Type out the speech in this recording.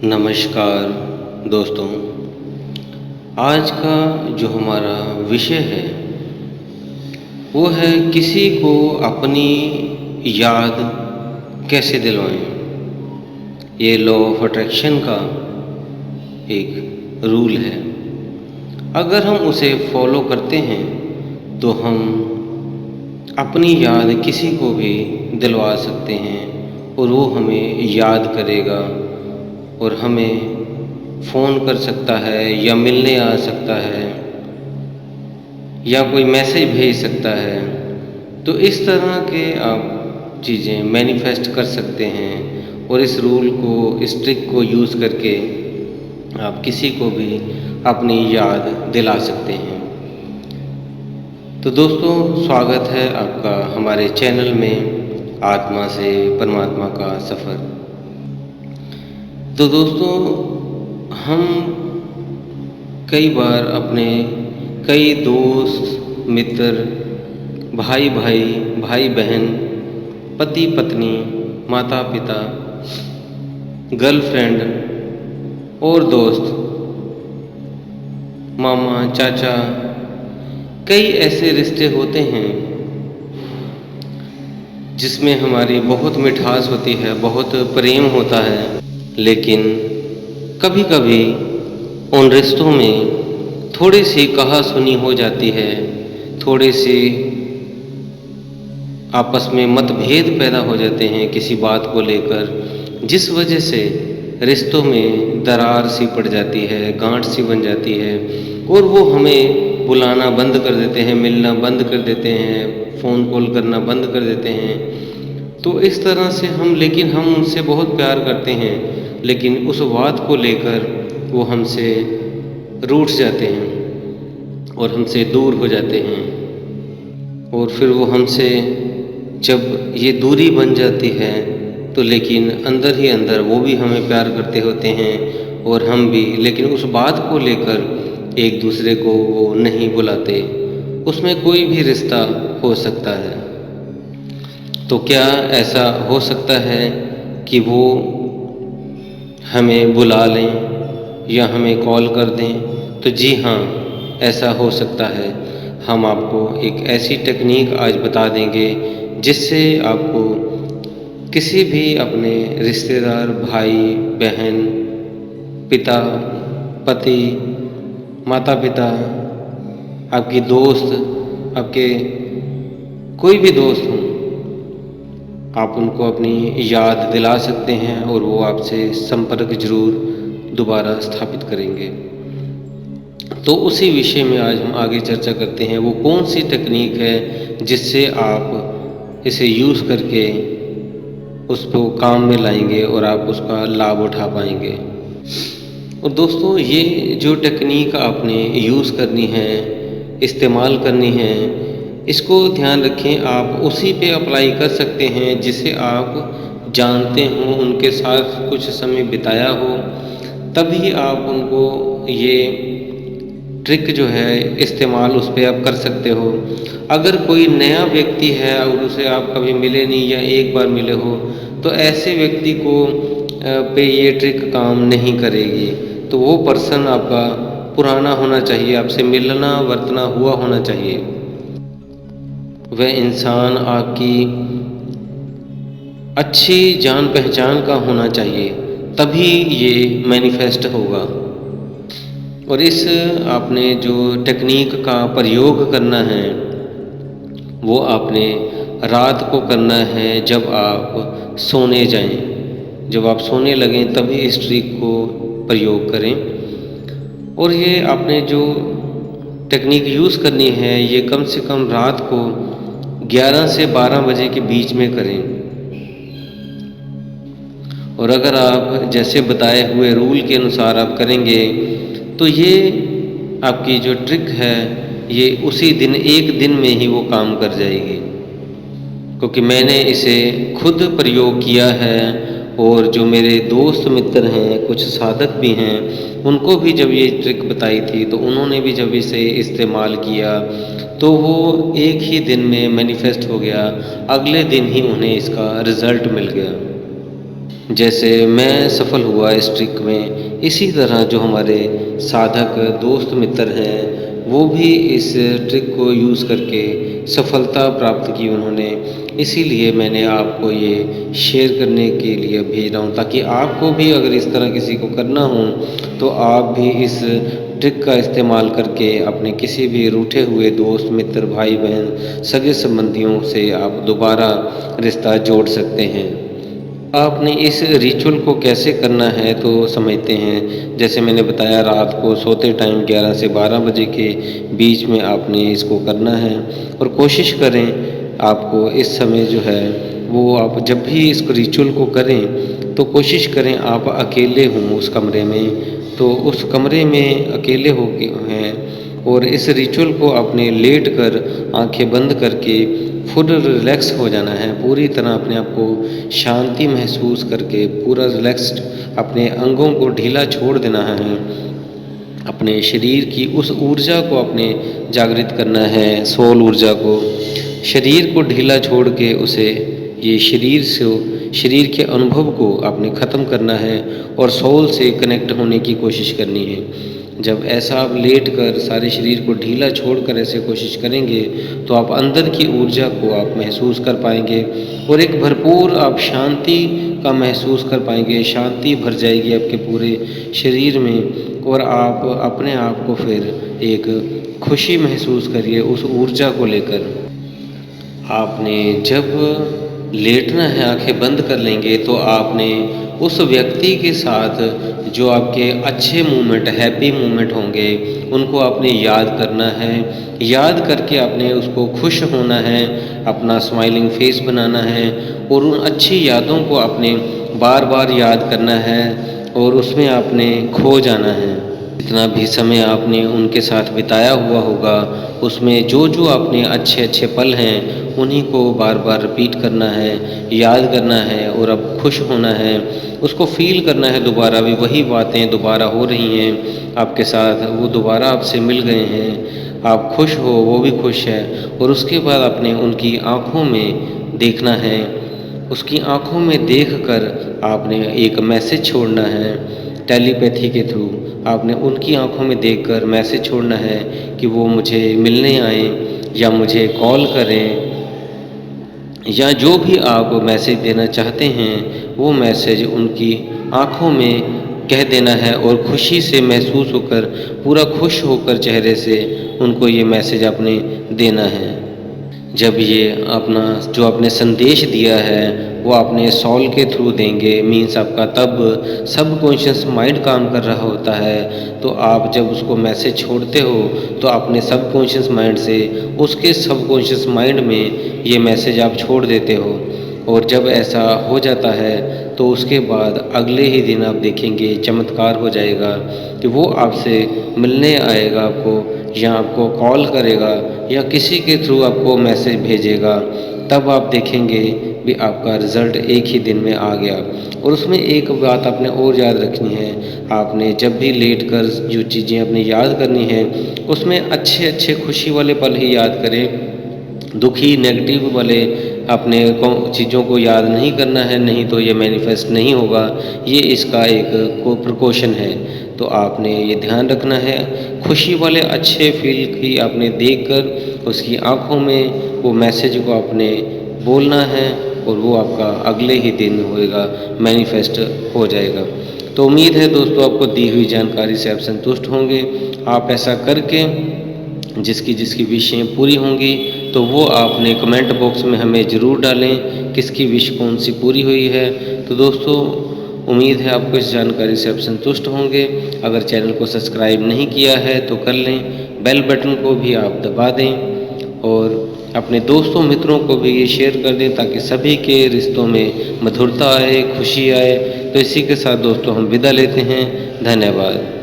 नमस्कार दोस्तों। आज का जो हमारा विषय है वो है किसी को अपनी याद कैसे दिलवाएं। ये लॉ ऑफ अट्रैक्शन का एक रूल है। अगर हम उसे फॉलो करते हैं तो हम अपनी याद किसी को भी दिलवा सकते हैं और वो हमें याद करेगा और हमें फ़ोन कर सकता है या मिलने आ सकता है या कोई मैसेज भेज सकता है। तो इस तरह के आप चीज़ें मैनिफेस्ट कर सकते हैं और इस रूल को, इस ट्रिक को यूज़ करके आप किसी को भी अपनी याद दिला सकते हैं। तो दोस्तों, स्वागत है आपका हमारे चैनल में आत्मा से परमात्मा का सफ़र। तो दोस्तों, हम कई बार अपने कई दोस्त, मित्र, भाई भाई, भाई बहन, पति पत्नी, माता पिता, गर्लफ्रेंड और दोस्त, मामा, चाचा, कई ऐसे रिश्ते होते हैं जिसमें हमारी बहुत मिठास होती है, बहुत प्रेम होता है। लेकिन कभी कभी उन रिश्तों में थोड़ी सी कहा-सुनी हो जाती है, थोड़ी सी आपस में मतभेद पैदा हो जाते हैं किसी बात को लेकर, जिस वजह से रिश्तों में दरार सी पड़ जाती है, गांठ सी बन जाती है और वो हमें बुलाना बंद कर देते हैं, मिलना बंद कर देते हैं, फ़ोन कॉल करना बंद कर देते हैं। तो इस तरह से हम उनसे बहुत प्यार करते हैं, लेकिन उस बात को लेकर वो हमसे रूठ जाते हैं और हमसे दूर हो जाते हैं। और फिर वो हमसे जब ये दूरी बन जाती है तो लेकिन अंदर ही अंदर वो भी हमें प्यार करते होते हैं और हम भी, लेकिन उस बात को लेकर एक दूसरे को वो नहीं बुलाते। उसमें कोई भी रिश्ता हो सकता है। तो क्या ऐसा हो सकता है कि वो हमें बुला लें या हमें कॉल कर दें? तो जी हाँ, ऐसा हो सकता है। हम आपको एक ऐसी टेक्निक आज बता देंगे जिससे आपको किसी भी अपने रिश्तेदार, भाई बहन, पिता, पति, माता पिता, आपकी दोस्त, आपके कोई भी दोस्त हों, आप उनको अपनी याद दिला सकते हैं और वो आपसे संपर्क जरूर दोबारा स्थापित करेंगे। तो उसी विषय में आज हम आगे चर्चा करते हैं। वो कौन सी टेक्निक है जिससे आप इसे यूज़ करके उसको काम में लाएंगे और आप उसका लाभ उठा पाएंगे। और दोस्तों, ये जो टेक्निक आपने यूज़ करनी है, इस्तेमाल करनी है, इसको ध्यान रखें, आप उसी पे अप्लाई कर सकते हैं जिसे आप जानते हों, उनके साथ कुछ समय बिताया हो, तभी आप उनको ये ट्रिक जो है इस्तेमाल उस पे आप कर सकते हो। अगर कोई नया व्यक्ति है और उसे आप कभी मिले नहीं या एक बार मिले हो, तो ऐसे व्यक्ति को पे ये ट्रिक काम नहीं करेगी। तो वो पर्सन आपका पुराना होना चाहिए, आपसे मिलना वर्तना हुआ होना चाहिए। वह इंसान आपकी अच्छी जान पहचान का होना चाहिए, तभी ये मैनिफेस्ट होगा। और इस आपने जो टेक्निक का प्रयोग करना है वो आपने रात को करना है, जब आप सोने जाएं। जब आप सोने लगें तभी इस ट्रिक को प्रयोग करें। और ये आपने जो टेक्निक यूज़ करनी है ये कम से कम रात को 11 से 12 बजे के बीच में करें। और अगर आप जैसे बताए हुए रूल के अनुसार आप करेंगे तो ये आपकी जो ट्रिक है ये उसी दिन, एक दिन में ही वो काम कर जाएगी। क्योंकि मैंने इसे खुद प्रयोग किया है और जो मेरे दोस्त मित्र हैं, कुछ साधक भी हैं, उनको भी जब ये ट्रिक बताई थी तो उन्होंने भी जब इसे इस्तेमाल किया तो वो एक ही दिन में मैनिफेस्ट हो गया। अगले दिन ही उन्हें इसका रिज़ल्ट मिल गया। जैसे मैं सफल हुआ इस ट्रिक में, इसी तरह जो हमारे साधक दोस्त मित्र हैं, वो भी इस ट्रिक को यूज़ करके सफलता प्राप्त की उन्होंने। इसीलिए मैंने आपको ये शेयर करने के लिए भेज रहा हूँ, ताकि आपको भी अगर इस तरह किसी को करना हो तो आप भी इस ट्रिक का इस्तेमाल करके अपने किसी भी रूठे हुए दोस्त मित्र भाई बहन सगे संबंधियों से आप दोबारा रिश्ता जोड़ सकते हैं। आपने इस रिचुअल को कैसे करना है तो समझते हैं। जैसे मैंने बताया, रात को सोते टाइम 11 से 12 बजे के बीच में आपने इसको करना है, और कोशिश करें आपको इस समय जो है वो, आप जब भी इस रिचुअल को करें तो कोशिश करें आप अकेले हों उस कमरे में। तो उस कमरे में अकेले हो के हैं, और इस रिचुअल को आपने लेट कर आंखें बंद करके फुल रिलैक्स हो जाना है। पूरी तरह अपने आप को शांति महसूस करके पूरा रिलैक्स्ड अपने अंगों को ढीला छोड़ देना है। अपने शरीर की उस ऊर्जा को अपने जागृत करना है, सोल ऊर्जा को। शरीर को ढीला छोड़ के उसे, ये शरीर के अनुभव को आपने ख़त्म करना है और सोल से कनेक्ट होने की कोशिश करनी है। जब ऐसा आप लेट कर सारे शरीर को ढीला छोड़कर ऐसे कोशिश करेंगे तो आप अंदर की ऊर्जा को आप महसूस कर पाएंगे, और एक भरपूर आप शांति का महसूस कर पाएंगे। शांति भर जाएगी आपके पूरे शरीर में, और आप अपने आप को फिर एक खुशी महसूस करिए उस ऊर्जा को लेकर। आपने जब लेटना है, आंखें बंद कर लेंगे, तो आपने उस व्यक्ति के साथ जो आपके अच्छे मोमेंट, हैप्पी मोमेंट होंगे, उनको आपने याद करना है। याद करके आपने उसको खुश होना है, अपना स्माइलिंग फेस बनाना है, और उन अच्छी यादों को आपने बार बार याद करना है, और उसमें आपने खो जाना है। जितना भी समय आपने उनके साथ बिताया हुआ होगा, उसमें जो जो आपने अच्छे अच्छे पल हैं उन्हीं को बार बार रिपीट करना है, याद करना है, और अब खुश होना है, उसको फ़ील करना है। दोबारा भी वही बातें दोबारा हो रही हैं आपके साथ, वो दोबारा आपसे मिल गए हैं, आप खुश हो, वो भी खुश है। और उसके बाद आपने उनकी आँखों में देखना है, उसकी आँखों में देखकर आपने एक मैसेज छोड़ना है। टेलीपैथी के थ्रू आपने उनकी आँखों में देखकर मैसेज छोड़ना है कि वो मुझे मिलने आएँ, या मुझे कॉल करें, या जो भी आप मैसेज देना चाहते हैं वो मैसेज उनकी आँखों में कह देना है, और खुशी से महसूस होकर, पूरा खुश होकर चेहरे से उनको ये मैसेज आपने देना है। जब ये अपना जो आपने संदेश दिया है वो आपने सॉल के थ्रू देंगे, मीन्स आपका तब सबकॉन्शियस माइंड काम कर रहा होता है। तो आप जब उसको मैसेज छोड़ते हो तो अपने सबकॉन्शियस माइंड से उसके सबकॉन्शियस माइंड में ये मैसेज आप छोड़ देते हो, और जब ऐसा हो जाता है तो उसके बाद अगले ही दिन आप देखेंगे चमत्कार हो जाएगा कि वो आपसे मिलने आएगा आपको, या आपको कॉल करेगा, या किसी के थ्रू आपको मैसेज भेजेगा। तब आप देखेंगे भी आपका रिज़ल्ट एक ही दिन में आ गया। और उसमें एक बात आपने और याद रखनी है, आपने जब भी लेट कर जो चीज़ें अपने याद करनी है उसमें अच्छे अच्छे खुशी वाले पल ही याद करें। दुखी नेगेटिव वाले अपने चीज़ों को याद नहीं करना है, नहीं तो ये मैनिफेस्ट नहीं होगा। ये इसका एक प्रिकॉशन है, तो आपने ये ध्यान रखना है। खुशी वाले अच्छे फील की आपने देखकर उसकी आँखों में वो मैसेज को आपने बोलना है, और वो आपका अगले ही दिन होएगा, मैनिफेस्ट हो जाएगा। तो उम्मीद है दोस्तों आपको दी हुई जानकारी से आप संतुष्ट होंगे। आप ऐसा करके जिसकी जिसकी विशें पूरी होंगी तो वो आपने कमेंट बॉक्स में हमें ज़रूर डालें किसकी विश कौन सी पूरी हुई है। तो दोस्तों उम्मीद है आपको इस जानकारी से आप संतुष्ट होंगे। अगर चैनल को सब्सक्राइब नहीं किया है तो कर लें, बेल बटन को भी आप दबा दें, और अपने दोस्तों मित्रों को भी ये शेयर कर दें ताकि सभी के रिश्तों में मधुरता आए, खुशी आए। तो इसी के साथ दोस्तों हम विदा लेते हैं। धन्यवाद।